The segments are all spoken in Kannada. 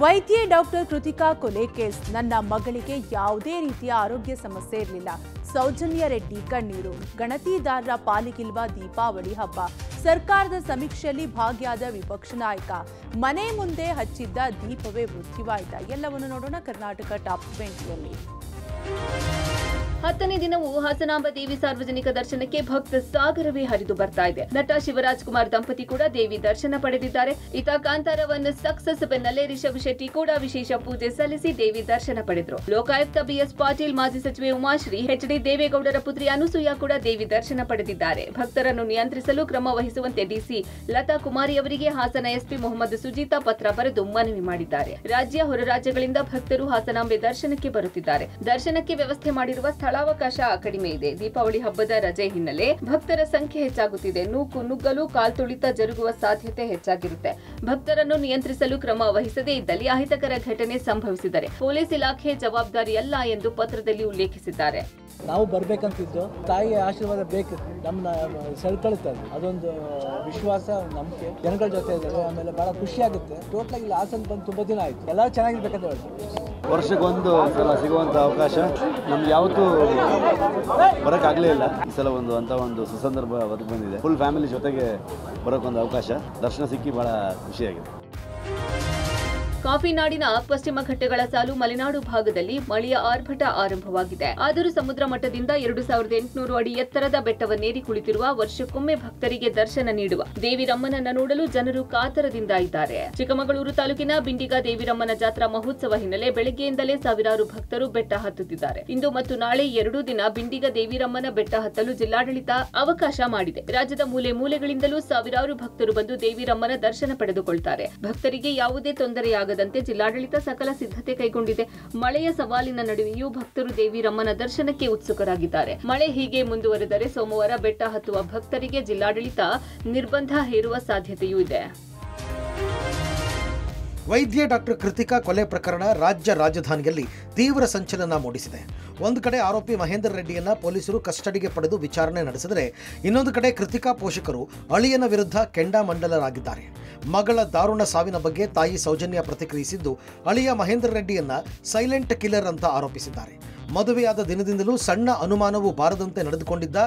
ವೈದ್ಯೆ ಡಾಕ್ಟರ್ ಕೃತಿಕಾ ಕೊಲೆ ಕೇಸ್. ನನ್ನ ಮಗಳಿಗೆ ಯಾವುದೇ ರೀತಿಯ ಆರೋಗ್ಯ ಸಮಸ್ಯೆ ಇರಲಿಲ್ಲ. ಸೌಜನ್ಯ ರೆಡ್ಡಿ ಕಣ್ಣೀರು. ಗಣತಿದಾರರ ಪಾಲಿಗಿಲ್ವಾ ದೀಪಾವಳಿ ಹಬ್ಬ. ಸರ್ಕಾರದ ಸಮೀಕ್ಷೆಯಲ್ಲಿ ಭಾಗಿಯಾದ ವಿಪಕ್ಷ ನಾಯಕ. ಮನೆ ಮುಂದೆ ಹಚ್ಚಿದ್ದ ದೀಪವೇ ಮೃತ್ಯುವಾಯಿತ. ಎಲ್ಲವನ್ನು ನೋಡೋಣ ಕರ್ನಾಟಕ ಟಾಪ್ 20ಯಲ್ಲಿ. 10ನೇ ದಿನವೂ ಹಾಸನಾಂಬ ದೇವಿ ಸಾರ್ವಜನಿಕ ದರ್ಶನಕ್ಕೆ ಭಕ್ತ ಸಾಗರವೇ ಹರಿದು ಬರ್ತಾ ಇದೆ. ನಟ ಶಿವರಾಜ್ ಕುಮಾರ್ ದಂಪತಿ ಕೂಡ ದೇವಿ ದರ್ಶನ ಪಡೆದಿದ್ದಾರೆ. ಇತ ಕಾಂತಾರವನ್ನು ಸಕ್ಸಸ್ ಬೆನ್ನಲ್ಲೇ ರಿಷಬ್ ಶೆಟ್ಟಿ ಕೂಡ ವಿಶೇಷ ಪೂಜೆ ಸಲ್ಲಿಸಿ ದೇವಿ ದರ್ಶನ ಪಡೆದರು. ಲೋಕಾಯುಕ್ತ ಬಿಎಸ್ ಪಾಟೀಲ್, ಮಾಜಿ ಸಚಿವೆ ಉಮಾಶ್ರೀ, ಎಚ್ಡಿ ದೇವೇಗೌಡರ ಪುತ್ರಿ ಅನುಸೂಯ ಕೂಡ ದೇವಿ ದರ್ಶನ ಪಡೆದಿದ್ದಾರೆ. ಭಕ್ತರನ್ನು ನಿಯಂತ್ರಿಸಲು ಕ್ರಮ ವಹಿಸುವಂತೆ ಡಿಸಿ ಲತಾ ಕುಮಾರಿ ಅವರಿಗೆ ಹಾಸನ ಎಸ್ಪಿ ಮೊಹಮ್ಮದ್ ಸುಜೀತಾ ಪತ್ರ ಬರೆದು ಮನವಿ ಮಾಡಿದ್ದಾರೆ. ರಾಜ್ಯ ಹೊರ ರಾಜ್ಯಗಳಿಂದ ಭಕ್ತರು ಹಾಸನಾಂಬೆ ದರ್ಶನಕ್ಕೆ ಬರುತ್ತಿದ್ದಾರೆ. ದರ್ಶನಕ್ಕೆ ವ್ಯವಸ್ಥೆ ಮಾಡಿರುವ ಸ್ಥಳಾವಕಾಶ ಕಡಿಮೆ ಇದೆ. ದೀಪಾವಳಿ ಹಬ್ಬದ ರಜೆ ಹಿನ್ನೆಲೆ ಭಕ್ತರ ಸಂಖ್ಯೆ ಹೆಚ್ಚಾಗುತ್ತಿದೆ. ನೂಕು ನುಗ್ಗಲು, ಕಾಲ್ತುಳಿತ ಜರುಗುವ ಸಾಧ್ಯತೆ ಹೆಚ್ಚಾಗಿರುತ್ತೆ. ಭಕ್ತರನ್ನು ನಿಯಂತ್ರಿಸಲು ಕ್ರಮ ವಹಿಸದೇ ಇದ್ದಲ್ಲಿ ಅಹಿತಕರ ಘಟನೆ ಸಂಭವಿಸಿದರೆ ಪೊಲೀಸ್ ಇಲಾಖೆ ಜವಾಬ್ದಾರಿಯಲ್ಲ ಎಂದು ಪತ್ರದಲ್ಲಿ ಉಲ್ಲೇಖಿಸಿದ್ದಾರೆ. ನಾವು ಬರ್ಬೇಕಂತಿದ್ದು ತಾಯಿಯ ಆಶೀರ್ವಾದ ಬೇಕು, ನಮ್ಮನ್ನ ಸೆಳ್ಕೊಳ್ತಾರೆ. ಅದೊಂದು ವಿಶ್ವಾಸ, ನಂಬಿಕೆ ಜನಗಳ ಜೊತೆ ಇದ್ದಾರೆ. ಆಮೇಲೆ ಬಹಳ ಖುಷಿ ಆಗುತ್ತೆ. ಟೋಟಲ್ ಇಲ್ಲಿ ಹಾಸನ ಬಂದು ತುಂಬಾ ದಿನ ಆಯ್ತು. ಎಲ್ಲ ಚೆನ್ನಾಗಿರ್ಬೇಕಂತ ಹೇಳ್ತಾರೆ. ವರ್ಷಕ್ಕೊಂದು ಸಲ ಸಿಗುವಂಥ ಅವಕಾಶ ನಮ್ಗೆ ಯಾವತ್ತೂ ಬರೋಕ್ಕಾಗಲೇ ಇಲ್ಲ. ಈ ಸಲ ಒಂದು ಸುಸಂದರ್ಭ ಒದಗಿ ಬಂದಿದೆ. ಫುಲ್ ಫ್ಯಾಮಿಲಿ ಜೊತೆಗೆ ಬರೋಕ್ಕೊಂದು ಅವಕಾಶ, ದರ್ಶನ ಸಿಕ್ಕಿ ಬಹಳ ಖುಷಿಯಾಗಿದೆ. ಕಾಫಿ ನಾಡಿನ ಪಶ್ಚಿಮ ಘಟ್ಟಗಳ ಸಾಲು ಮಲೆನಾಡು ಭಾಗದಲ್ಲಿ ಮಳೆಯ ಆರ್ಭಟ ಆರಂಭವಾಗಿದೆ. ಆದರೂ ಸಮುದ್ರ ಮಟ್ಟದಿಂದ 2800 ಅಡಿ ಎತ್ತರದ ಬೆಟ್ಟವನ್ನೇರಿ ಕುಳಿತಿರುವ ವರ್ಷಕ್ಕೊಮ್ಮೆ ಭಕ್ತರಿಗೆ ದರ್ಶನ ನೀಡುವ ದೇವಿರಮ್ಮನನ್ನ ನೋಡಲು ಜನರು ಕಾತರದಿಂದ ಇದ್ದಾರೆ. ಚಿಕ್ಕಮಗಳೂರು ತಾಲೂಕಿನ ಬಿಂಡಿಗ ದೇವಿರಮ್ಮನ ಜಾತ್ರಾ ಮಹೋತ್ಸವ ಹಿನ್ನೆಲೆ ಬೆಳಗ್ಗೆಯಿಂದಲೇ ಸಾವಿರಾರು ಭಕ್ತರು ಬೆಟ್ಟ ಹತ್ತುತ್ತಿದ್ದಾರೆ. ಇಂದು ಮತ್ತು ನಾಳೆ 2 ದಿನ ಬಿಂಡಿಗ ದೇವಿರಮ್ಮನ ಬೆಟ್ಟ ಹತ್ತಲು ಜಿಲ್ಲಾಡಳಿತ ಅವಕಾಶ ಮಾಡಿದೆ. ರಾಜ್ಯದ ಮೂಲೆ ಮೂಲೆಗಳಿಂದಲೂ ಸಾವಿರಾರು ಭಕ್ತರು ಬಂದು ದೇವಿರಮ್ಮನ ದರ್ಶನ ಪಡೆದುಕೊಳ್ತಾರೆ. ಭಕ್ತರಿಗೆ ಯಾವುದೇ ತೊಂದರೆಯಾಗದಂತೆ ಜಿಲ್ಲಾಡಳಿತ ಸಕಲ ಸಿದ್ಧತೆ ಕೈಗೊಂಡಿದೆ. ಮಳೆಯ ಸವಾಲಿನ ನಡುವೆಯೂ ಭಕ್ತರು ದೇವಿರಮ್ಮನ ದರ್ಶನಕ್ಕೆ ಉತ್ಸುಕರಾಗಿದ್ದಾರೆ. ಮಳೆ ಹೀಗೆ ಮುಂದುವರೆದರೆ ಸೋಮವಾರ ಬೆಟ್ಟ ಹತ್ತುವ ಭಕ್ತರಿಗೆ ಜಿಲ್ಲಾಡಳಿತ ನಿರ್ಬಂಧ ಹೇರುವ ಸಾಧ್ಯತೆಯೂ ಇದೆ. ವೈದ್ಯೆ ಡಾಕ್ಟರ್ ಕೃತಿಕಾ ಕೊಲೆ ಪ್ರಕರಣ ರಾಜ್ಯ ರಾಜಧಾನಿಯಲ್ಲಿ ತೀವ್ರ ಸಂಚಲನ ಮೂಡಿಸಿದೆ. ಒಂದು ಕಡೆ ಆರೋಪಿ ಮಹೇಂದರ್ ರೆಡ್ಡಿಯನ್ನ ಪೊಲೀಸರು ಕಸ್ಟಡಿಗೆ ಪಡೆದು ವಿಚಾರಣೆ ನಡೆಸಿದರೆ, ಇನ್ನೊಂದು ಕಡೆ ಕೃತಿಕಾ ಪೋಷಕರು ಅಳಿಯನ ವಿರುದ್ಧ ಕೆಂಡಾಮಂಡಲರಾಗಿದ್ದಾರೆ. ಮಗಳ ದಾರುಣ ಸಾವಿನ ಬಗ್ಗೆ ತಾಯಿ ಸೌಜನ್ಯ ಪ್ರತಿಕ್ರಿಯಿಸಿದ್ದು, ಅಳಿಯ ಮಹೇಂದರ್ ರೆಡ್ಡಿಯನ್ನ ಸೈಲೆಂಟ್ ಕಿಲ್ಲರ್ ಅಂತ ಆರೋಪಿಸಿದ್ದಾರೆ. ಮದುವೆಯಾದ ದಿನದಿಂದಲೂ ಸಣ್ಣ ಅನುಮಾನವೂ ಬಾರದಂತೆ ನಡೆದುಕೊಂಡಿದ್ದ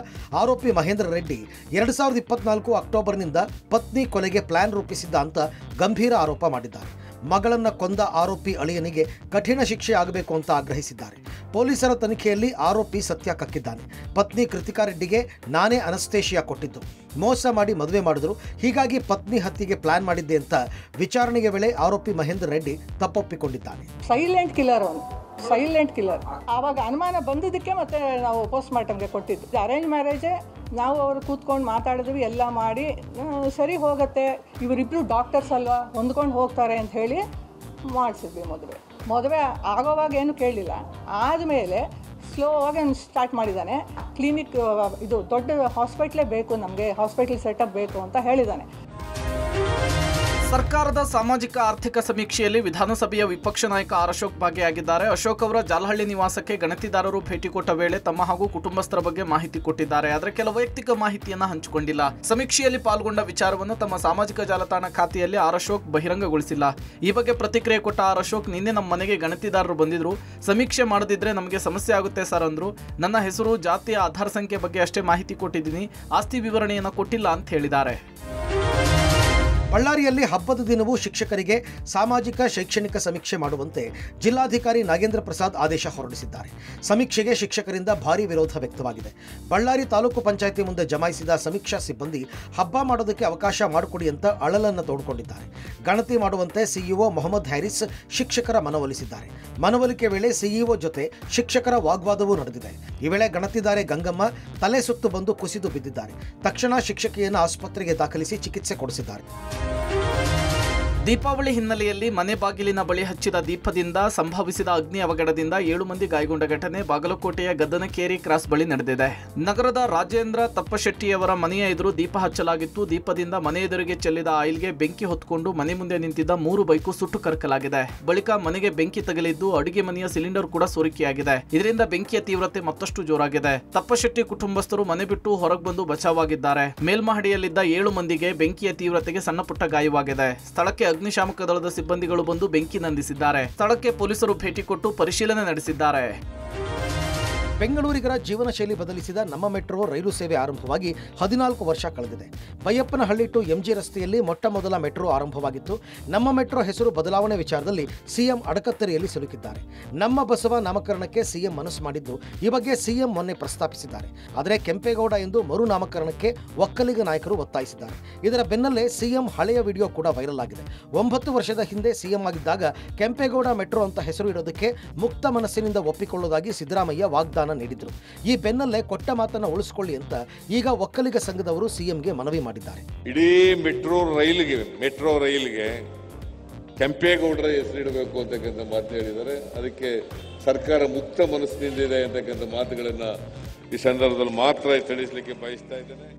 ಆರೋಪಿ ಮಹೇಂದ್ರ ರೆಡ್ಡಿ 2024 ಅಕ್ಟೋಬರ್ನಿಂದ ಪತ್ನಿ ಕೊಲೆಗೆ ಪ್ಲಾನ್ ರೂಪಿಸಿದ್ದ ಅಂತ ಗಂಭೀರ ಆರೋಪ ಮಾಡಿದ್ದಾರೆ. ಮಗಳನ್ನ ಕೊಂದ ಆರೋಪಿ ಅಳಿಯನಿಗೆ ಕಠಿಣ ಶಿಕ್ಷೆ ಆಗಬೇಕು ಅಂತ ಆಗ್ರಹಿಸಿದ್ದಾರೆ. ಪೊಲೀಸರ ತನಿಖೆಯಲ್ಲಿ ಆರೋಪಿ ಸತ್ಯ ಕಕ್ಕಿದ್ದಾನೆ. ಪತ್ನಿ ಕೃತಿಕಾ ರೆಡ್ಡಿಗೆ ನಾನೇ ಅನಸ್ತೇಶಿಯಾ ಕೊಟ್ಟಿದ್ದು, ಮೋಸ ಮಾಡಿ ಮದುವೆ ಮಾಡಿದ್ರು, ಹೀಗಾಗಿ ಪತ್ನಿ ಹತ್ಯೆಗೆ ಪ್ಲಾನ್ ಮಾಡಿದ್ದೆ ಅಂತ ವಿಚಾರಣೆಗೆ ವೇಳೆ ಆರೋಪಿ ಮಹೇಂದ್ರ ರೆಡ್ಡಿ ತಪ್ಪೊಪ್ಪಿಕೊಂಡಿದ್ದಾನೆ. ಸೈಲೆಂಟ್ ಕಿಲ್ಲರ್ ಆವಾಗ ಅನುಮಾನ ಬಂದಿದ್ದಕ್ಕೆ ಮತ್ತೆ ನಾವು ಪೋಸ್ಟ್ ಮಾರ್ಟಮ್ಗೆ ಕೊಟ್ಟಿದ್ದು. ಅರೇಂಜ್ ಮ್ಯಾರೇಜೇ. ನಾವು ಅವರು ಕೂತ್ಕೊಂಡು ಮಾತಾಡಿದ್ವಿ, ಎಲ್ಲ ಮಾಡಿ ಸರಿ ಹೋಗುತ್ತೆ, ಇವರಿಬ್ಬರು ಡಾಕ್ಟರ್ಸ್ ಅಲ್ವಾ, ಹೊಂದ್ಕೊಂಡು ಹೋಗ್ತಾರೆ ಅಂತ ಹೇಳಿ ಮಾಡಿಸಿದ್ವಿ. ಮದುವೆ ಆಗೋವಾಗ ಏನು ಕೇಳಲಿಲ್ಲ. ಆದಮೇಲೆ ಸ್ಲೋವಾಗಿ ಸ್ಟಾರ್ಟ್ ಮಾಡಿದ್ದಾನೆ. ಕ್ಲಿನಿಕ್ ಇದು ದೊಡ್ಡ ಹಾಸ್ಪಿಟ್ಲೇ ಬೇಕು, ನಮಗೆ ಹಾಸ್ಪಿಟಲ್ ಸೆಟಪ್ ಬೇಕು ಅಂತ ಹೇಳಿದ್ದಾನೆ. ಸರ್ಕಾರದ ಸಾಮಾಜಿಕ ಆರ್ಥಿಕ ಸಮೀಕ್ಷೆಯಲ್ಲಿ ವಿಧಾನಸಭೆಯ ವಿಪಕ್ಷ ನಾಯಕ ಆರ್ ಅಶೋಕ್ ಭಾಗಿಯಾಗಿದ್ದಾರೆ. ಅಶೋಕ್ ಅವರ ಜಾಲಹಳ್ಳಿ ನಿವಾಸಕ್ಕೆ ಗಣತಿದಾರರು ಭೇಟಿ ಕೊಟ್ಟ ವೇಳೆ ತಮ್ಮ ಹಾಗೂ ಕುಟುಂಬಸ್ಥರ ಬಗ್ಗೆ ಮಾಹಿತಿ ಕೊಟ್ಟಿದ್ದಾರೆ. ಆದರೆ ಕೆಲ ವೈಯಕ್ತಿಕ ಮಾಹಿತಿಯನ್ನ ಹಂಚಿಕೊಂಡಿಲ್ಲ. ಸಮೀಕ್ಷೆಯಲ್ಲಿ ಪಾಲ್ಗೊಂಡ ವಿಚಾರವನ್ನು ತಮ್ಮ ಸಾಮಾಜಿಕ ಜಾಲತಾಣ ಖಾತೆಯಲ್ಲಿ ಆರ್ ಅಶೋಕ್ ಬಹಿರಂಗಗೊಳಿಸಿಲ್ಲ. ಈ ಬಗ್ಗೆ ಪ್ರತಿಕ್ರಿಯೆ ಕೊಟ್ಟ ಆರ್ ಅಶೋಕ್, ನಿನ್ನೆ ನಮ್ಮ ಮನೆಗೆ ಗಣತಿದಾರರು ಬಂದಿದ್ರು, ಸಮೀಕ್ಷೆ ಮಾಡದಿದ್ರೆ ನಮಗೆ ಸಮಸ್ಯೆ ಆಗುತ್ತೆ ಸರ್ ಅಂದ್ರು. ನನ್ನ ಹೆಸರು, ಜಾತಿಯ ಆಧಾರ್ ಸಂಖ್ಯೆ ಬಗ್ಗೆ ಅಷ್ಟೇ ಮಾಹಿತಿ ಕೊಟ್ಟಿದ್ದೀನಿ, ಆಸ್ತಿ ವಿವರಣೆಯನ್ನು ಕೊಟ್ಟಿಲ್ಲ ಅಂತ ಹೇಳಿದ್ದಾರೆ. ಬಳ್ಳಾರಿಯಲ್ಲಿ ಹಬ್ಬದ ದಿನವೂ ಶಿಕ್ಷಕರಿಗೆ ಸಾಮಾಜಿಕ ಶೈಕ್ಷಣಿಕ ಸಮೀಕ್ಷೆ ಮಾಡುವಂತೆ ಜಿಲ್ಲಾಧಿಕಾರಿ ನಾಗೇಂದ್ರ ಪ್ರಸಾದ್ ಆದೇಶ ಹೊರಡಿಸಿದ್ದಾರೆ. ಸಮೀಕ್ಷೆಗೆ ಶಿಕ್ಷಕರಿಂದ ಭಾರೀ ವಿರೋಧ ವ್ಯಕ್ತವಾಗಿದೆ. ಬಳ್ಳಾರಿ ತಾಲೂಕು ಪಂಚಾಯಿತಿ ಮುಂದೆ ಜಮಾಯಿಸಿದ ಸಮೀಕ್ಷಾ ಸಿಬ್ಬಂದಿ ಹಬ್ಬ ಮಾಡೋದಕ್ಕೆ ಅವಕಾಶ ಮಾಡಿಕೊಡಿ ಅಂತ ಅಳಲನ್ನು ತೋಡಿಕೊಂಡಿದ್ದಾರೆ. ಗಣತಿ ಮಾಡುವಂತೆ ಸಿಇಒ ಮೊಹಮ್ಮದ್ ಹ್ಯಾರಿಸ್ ಶಿಕ್ಷಕರ ಮನವೊಲಿಸಿದ್ದಾರೆ. ಮನವೊಲಿಕೆ ವೇಳೆ ಸಿಇಒ ಜೊತೆ ಶಿಕ್ಷಕರ ವಾಗ್ವಾದವೂ ನಡೆದಿದೆ. ಈ ವೇಳೆ ಗಣತಿದಾರೆ ಗಂಗಮ್ಮ ತಲೆ ಸುತ್ತು ಬಂದು ಕುಸಿದು ಬಿದ್ದಿದ್ದಾರೆ. ತಕ್ಷಣ ಶಿಕ್ಷಕಿಯನ್ನು ಆಸ್ಪತ್ರೆಗೆ ದಾಖಲಿಸಿ ಚಿಕಿತ್ಸೆ ಕೊಡಿಸಿದ್ದಾರೆ. ದೀಪಾವಳಿ ಹಿನ್ನೆಲೆಯಲ್ಲಿ ಮನೆ ಬಾಗಿಲಿನ ಬಳಿ ಹಚ್ಚಿದ ದೀಪದಿಂದ ಸಂಭವಿಸಿದ ಅಗ್ನಿ ಅವಘಡದಿಂದ 7 ಮಂದಿ ಗಾಯಗೊಂಡ ಘಟನೆ ಬಾಗಲಕೋಟೆಯ ಗದ್ದನಕೇರಿ ಕ್ರಾಸ್ ಬಳಿ ನಡೆದಿದೆ. ನಗರದ ರಾಜೇಂದ್ರ ತಪ್ಪಶೆಟ್ಟಿಯವರ ಮನೆಯ ಎದುರು ದೀಪ ಹಚ್ಚಲಾಗಿತ್ತು. ದೀಪದಿಂದ ಮನೆ ಎದುರಿಗೆ ಚೆಲ್ಲಿದ ಆಯಿಲ್ಗೆ ಬೆಂಕಿ ಹೊತ್ತುಕೊಂಡು ಮನೆ ಮುಂದೆ ನಿಂತಿದ್ದ 3 ಬೈಕು ಸುಟ್ಟು ಕರಕಲಾಗಿದೆ. ಬಳಿಕ ಮನೆಗೆ ಬೆಂಕಿ ತಗುಲಿದ್ದು ಅಡುಗೆ ಮನೆಯ ಸಿಲಿಂಡರ್ ಕೂಡ ಸೋರಿಕೆಯಾಗಿದೆ. ಇದರಿಂದ ಬೆಂಕಿಯ ತೀವ್ರತೆ ಮತ್ತಷ್ಟು ಜೋರಾಗಿದೆ. ತಪ್ಪಶೆಟ್ಟಿ ಕುಟುಂಬಸ್ಥರು ಮನೆ ಬಿಟ್ಟು ಹೊರಗೆ ಬಂದು ಬಚಾವಾಗಿದ್ದಾರೆ. ಮೇಲ್ಮಹಡಿಯಲ್ಲಿದ್ದ 7 ಮಂದಿಗೆ ಬೆಂಕಿಯ ತೀವ್ರತೆಗೆ ಸಣ್ಣ ಪುಟ್ಟ ಗಾಯವಾಗಿದೆ. ಸ್ಥಳಕ್ಕೆ ಅಗ್ನಿಶಾಮಕ ದಳದ ಸಿಬ್ಬಂದಿಗಳು ಬಂದು ಬೆಂಕಿ ನಂದಿಸಿದ್ದಾರೆ. ಸ್ಥಳಕ್ಕೆ ಪೊಲೀಸರು ಭೇಟಿ ಕೊಟ್ಟು ಪರಿಶೀಲನೆ ನಡೆಸಿದ್ದಾರೆ. ಬೆಂಗಳೂರಿಗರ ಜೀವನ ಶೈಲಿ ಬದಲಿಸಿದ ನಮ್ಮ ಮೆಟ್ರೋ ರೈಲು ಸೇವೆ ಆರಂಭವಾಗಿ 14 ವರ್ಷ ಕಳೆದಿದೆ. ಬೈಯಪ್ಪನಹಳ್ಳಿ ಟು ಎಂಜಿ ರಸ್ತೆಯಲ್ಲಿ ಮೊಟ್ಟ ಮೊದಲ ಮೆಟ್ರೋ ಆರಂಭವಾಗಿತ್ತು. ನಮ್ಮ ಮೆಟ್ರೋ ಹೆಸರು ಬದಲಾವಣೆ ವಿಚಾರದಲ್ಲಿ ಸಿಎಂ ಅಡಕತ್ತರಿಯಲ್ಲಿ ಸಿಲುಕಿದ್ದಾರೆ. ನಮ್ಮ ಬಸವ ನಾಮಕರಣಕ್ಕೆ ಸಿಎಂ ಮನಸ್ಸು ಮಾಡಿದ್ದು, ಈ ಬಗ್ಗೆ ಸಿಎಂ ಮೊನ್ನೆ ಪ್ರಸ್ತಾಪಿಸಿದ್ದಾರೆ. ಆದರೆ ಕೆಂಪೇಗೌಡ ಎಂದು ಮರು ನಾಮಕರಣಕ್ಕೆ ಒಕ್ಕಲಿಗ ನಾಯಕರು ಒತ್ತಾಯಿಸಿದ್ದಾರೆ. ಇದರ ಬೆನ್ನಲ್ಲೇ ಸಿಎಂ ಹಳೆಯ ವಿಡಿಯೋ ಕೂಡ ವೈರಲ್ ಆಗಿದೆ. 9 ವರ್ಷದ ಹಿಂದೆ ಸಿಎಂ ಆಗಿದ್ದಾಗ ಕೆಂಪೇಗೌಡ ಮೆಟ್ರೋ ಅಂತ ಹೆಸರು ಇಡೋದಕ್ಕೆ ಮುಕ್ತ ಮನಸ್ಸಿನಿಂದ ಒಪ್ಪಿಕೊಳ್ಳುವುದಾಗಿ ಸಿದ್ದರಾಮಯ್ಯ ವಾಗ್ದಾನ ನೀಡಿದ್ರು. ಈ ಬೆನ್ನಲ್ಲೇ ಕೊಟ್ಟ ಮಾತನ್ನು ಉಳಿಸಿಕೊಳ್ಳಿ ಅಂತ ಈಗ ಒಕ್ಕಲಿಗ ಸಂಘದವರು ಸಿಎಂಗೆ ಮನವಿ ಮಾಡಿದ್ದಾರೆ. ಇಡೀ ಮೆಟ್ರೋ ರೈಲಿಗೆ ಕೆಂಪೇಗೌಡರ ಹೆಸರಿಡಬೇಕು ಅಂತಕ್ಕಂಥ ಮಾತು ಹೇಳಿದ್ದಾರೆ. ಅದಕ್ಕೆ ಸರ್ಕಾರ ಮುಕ್ತ ಮನಸ್ಸಿನಿಂದ ಇದೆ ಅಂತಕ್ಕಂಥ ಮಾತುಗಳನ್ನ ಈ ಸಂದರ್ಭದಲ್ಲಿ ಮಾತ್ರ ತಿಳಿಸಲಿಕ್ಕೆ ಬಯಸ್ತಾ ಇದ್ದೇನೆ.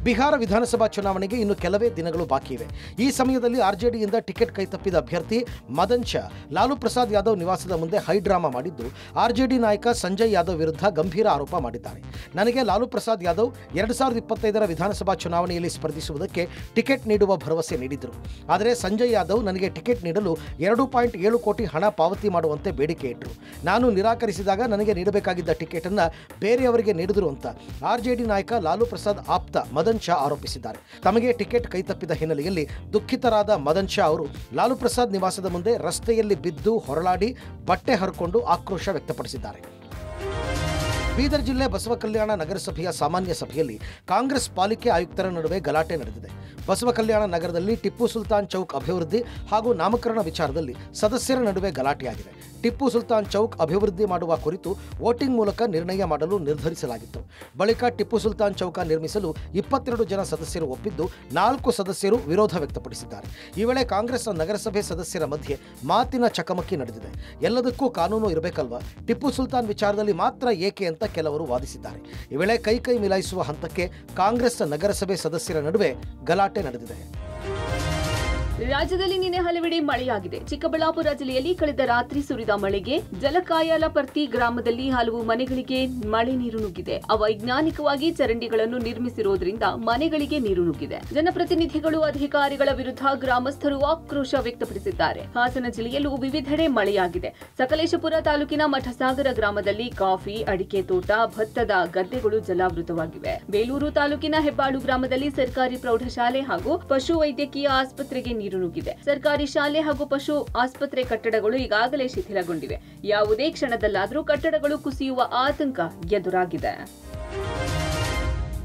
ಬಿಹಾರ ವಿಧಾನಸಭಾ ಚುನಾವಣೆಗೆ ಇನ್ನು ಕೆಲವೇ ದಿನಗಳು ಬಾಕಿ ಇವೆ. ಈ ಸಮಯದಲ್ಲಿ ಆರ್ಜೆಡಿಯಿಂದ ಟಿಕೆಟ್ ಕೈತಪ್ಪಿದ ಅಭ್ಯರ್ಥಿ ಮದನ್ ಶಾ ಲಾಲು ಪ್ರಸಾದ್ ಯಾದವ್ ನಿವಾಸದ ಮುಂದೆ ಹೈಡ್ರಾಮಾ ಮಾಡಿದ್ದು, ಆರ್ಜೆಡಿ ನಾಯಕ ಸಂಜಯ್ ಯಾದವ್ ವಿರುದ್ಧ ಗಂಭೀರ ಆರೋಪ ಮಾಡಿದ್ದಾರೆ. ನನಗೆ ಲಾಲು ಪ್ರಸಾದ್ ಯಾದವ್ 2025ರ ವಿಧಾನಸಭಾ ಚುನಾವಣೆಯಲ್ಲಿ ಸ್ಪರ್ಧಿಸುವುದಕ್ಕೆ ಟಿಕೆಟ್ ನೀಡುವ ಭರವಸೆ ನೀಡಿದರು. ಆದರೆ ಸಂಜಯ್ ಯಾದವ್ ನನಗೆ ಟಿಕೆಟ್ ನೀಡಲು 2.7 ಕೋಟಿ ಹಣ ಪಾವತಿ ಮಾಡುವಂತೆ ಬೇಡಿಕೆ ಇಟ್ಟರು. ನಾನು ನಿರಾಕರಿಸಿದಾಗ ನನಗೆ ನೀಡಬೇಕಾಗಿದ್ದ ಟಿಕೆಟ್ ಅನ್ನು ಬೇರೆಯವರಿಗೆ ನೀಡಿದರು ಅಂತ ಆರ್ಜೆಡಿ ನಾಯಕ ಲಾಲು ಪ್ರಸಾದ್ ಆಪ್ತ ಮದನ್ ಶಾ ಆರೋಪಿಸಿದ್ದಾರೆ. ತಮಗೆ ಟಿಕೆಟ್ ಕೈತಪ್ಪಿದ ಹಿನ್ನೆಲೆಯಲ್ಲಿ ದುಃಖಿತರಾದ ಮದನ್ ಶಾ ಅವರು ಲಾಲು ಪ್ರಸಾದ್ ನಿವಾಸದ ಮುಂದೆ ರಸ್ತೆಯಲ್ಲಿ ಬಿದ್ದು ಹೊರಳಾಡಿ ಬಟ್ಟೆ ಹರಿಕೊಂಡು ಆಕ್ರೋಶ ವ್ಯಕ್ತಪಡಿಸಿದ್ದಾರೆ. ಬೀದರ್ ಜಿಲ್ಲೆ ಬಸವಕಲ್ಯಾಣ ನಗರಸಭೆಯ ಸಾಮಾನ್ಯ ಸಭೆಯಲ್ಲಿ ಕಾಂಗ್ರೆಸ್ ಪಾಲಿಕೆ ಆಯುಕ್ತರ ನಡುವೆ ಗಲಾಟೆ ನಡೆದಿದೆ. ಬಸವಕಲ್ಯಾಣ ನಗರದಲ್ಲಿ ಟಿಪ್ಪು ಸುಲ್ತಾನ್ ಚೌಕ್ ಅಭಿವೃದ್ಧಿ ಹಾಗೂ ನಾಮಕರಣ ವಿಚಾರದಲ್ಲಿ ಸದಸ್ಯರ ನಡುವೆ ಗಲಾಟೆಯಾಗಿದೆ. ಟಿಪ್ಪು ಸುಲ್ತಾನ್ ಚೌಕ್ ಅಭಿವೃದ್ಧಿ ಮಾಡುವ ಕುರಿತು ವೋಟಿಂಗ್ ಮೂಲಕ ನಿರ್ಣಯ ಮಾಡಲು ನಿರ್ಧರಿಸಲಾಗಿತ್ತು. ಬಳಿಕ ಟಿಪ್ಪು ಸುಲ್ತಾನ್ ಚೌಕ ನಿರ್ಮಿಸಲು 22 ಜನ ಸದಸ್ಯರು ಒಪ್ಪಿದ್ದು 4 ಸದಸ್ಯರು ವಿರೋಧ ವ್ಯಕ್ತಪಡಿಸಿದ್ದಾರೆ. ಈ ವೇಳೆ ಕಾಂಗ್ರೆಸ್ನ ನಗರಸಭೆ ಸದಸ್ಯರ ಮಧ್ಯೆ ಮಾತಿನ ಚಕಮಕಿ ನಡೆದಿದೆ. ಎಲ್ಲದಕ್ಕೂ ಕಾನೂನು ಇರಬೇಕಲ್ವಾ, ಟಿಪ್ಪು ಸುಲ್ತಾನ್ ವಿಚಾರದಲ್ಲಿ ಮಾತ್ರ ಏಕೆ ಅಂತ ಕೆಲವರು ವಾದಿಸಿದ್ದಾರೆ. ಈ ವೇಳೆ ಕೈ ಮಿಲಾಯಿಸುವ ಹಂತಕ್ಕೆ ಕಾಂಗ್ರೆಸ್ ನಗರಸಭೆ ಸದಸ್ಯರ ನಡುವೆ ಗಲಾಟೆ ನಡೆದಿದೆ. ರಾಜ್ಯದಲ್ಲಿ ನಿನ್ನೆ ಹಲವೆಡೆ ಮಳೆಯಾಗಿದೆ. ಚಿಕ್ಕಬಳ್ಳಾಪುರ ಜಿಲ್ಲೆಯಲ್ಲಿ ಕಳೆದ ರಾತ್ರಿ ಸುರಿದ ಮಳೆಗೆ ಜಲಕಾಯಲಪರ್ತಿ ಗ್ರಾಮದಲ್ಲಿ ಹಲವು ಮನೆಗಳಿಗೆ ಮಳೆ ನೀರು ನುಗ್ಗಿದೆ. ಅವೈಜ್ಞಾನಿಕವಾಗಿ ಚರಂಡಿಗಳನ್ನು ನಿರ್ಮಿಸಿರುವುದರಿಂದ ಮನೆಗಳಿಗೆ ನೀರು ನುಗ್ಗಿದೆ. ಜನಪ್ರತಿನಿಧಿಗಳು ಅಧಿಕಾರಿಗಳ ವಿರುದ್ಧ ಗ್ರಾಮಸ್ಥರು ಆಕ್ರೋಶ ವ್ಯಕ್ತಪಡಿಸಿದ್ದಾರೆ. ಹಾಸನ ಜಿಲ್ಲೆಯಲ್ಲೂ ವಿವಿಧೆಡೆ ಮಳೆಯಾಗಿದೆ. ಸಕಲೇಶಪುರ ತಾಲೂಕಿನ ಮಠಸಾಗರ ಗ್ರಾಮದಲ್ಲಿ ಕಾಫಿ, ಅಡಿಕೆ ತೋಟ, ಭತ್ತದ ಗದ್ದೆಗಳು ಜಲಾವೃತವಾಗಿವೆ. ಬೇಲೂರು ತಾಲೂಕಿನ ಹೆಬ್ಬಾಳು ಗ್ರಾಮದಲ್ಲಿ ಸರ್ಕಾರಿ ಪ್ರೌಢಶಾಲೆ ಹಾಗೂ ಪಶು ವೈದ್ಯಕೀಯ ಆಸ್ಪತ್ರೆಗೆ ನೀರು ನುಗ್ಗಿದೆ. ಸರ್ಕಾರಿ ಶಾಲೆ ಹಾಗೂ ಪಶು ಆಸ್ಪತ್ರೆ ಕಟ್ಟಡಗಳು ಈಗಾಗಲೇ ಶಿಥಿಲಗೊಂಡಿವೆ. ಯಾವುದೇ ಕ್ಷಣದಲ್ಲಾದರೂ ಕಟ್ಟಡಗಳು ಕುಸಿಯುವ ಆತಂಕ ಎದುರಾಗಿದೆ.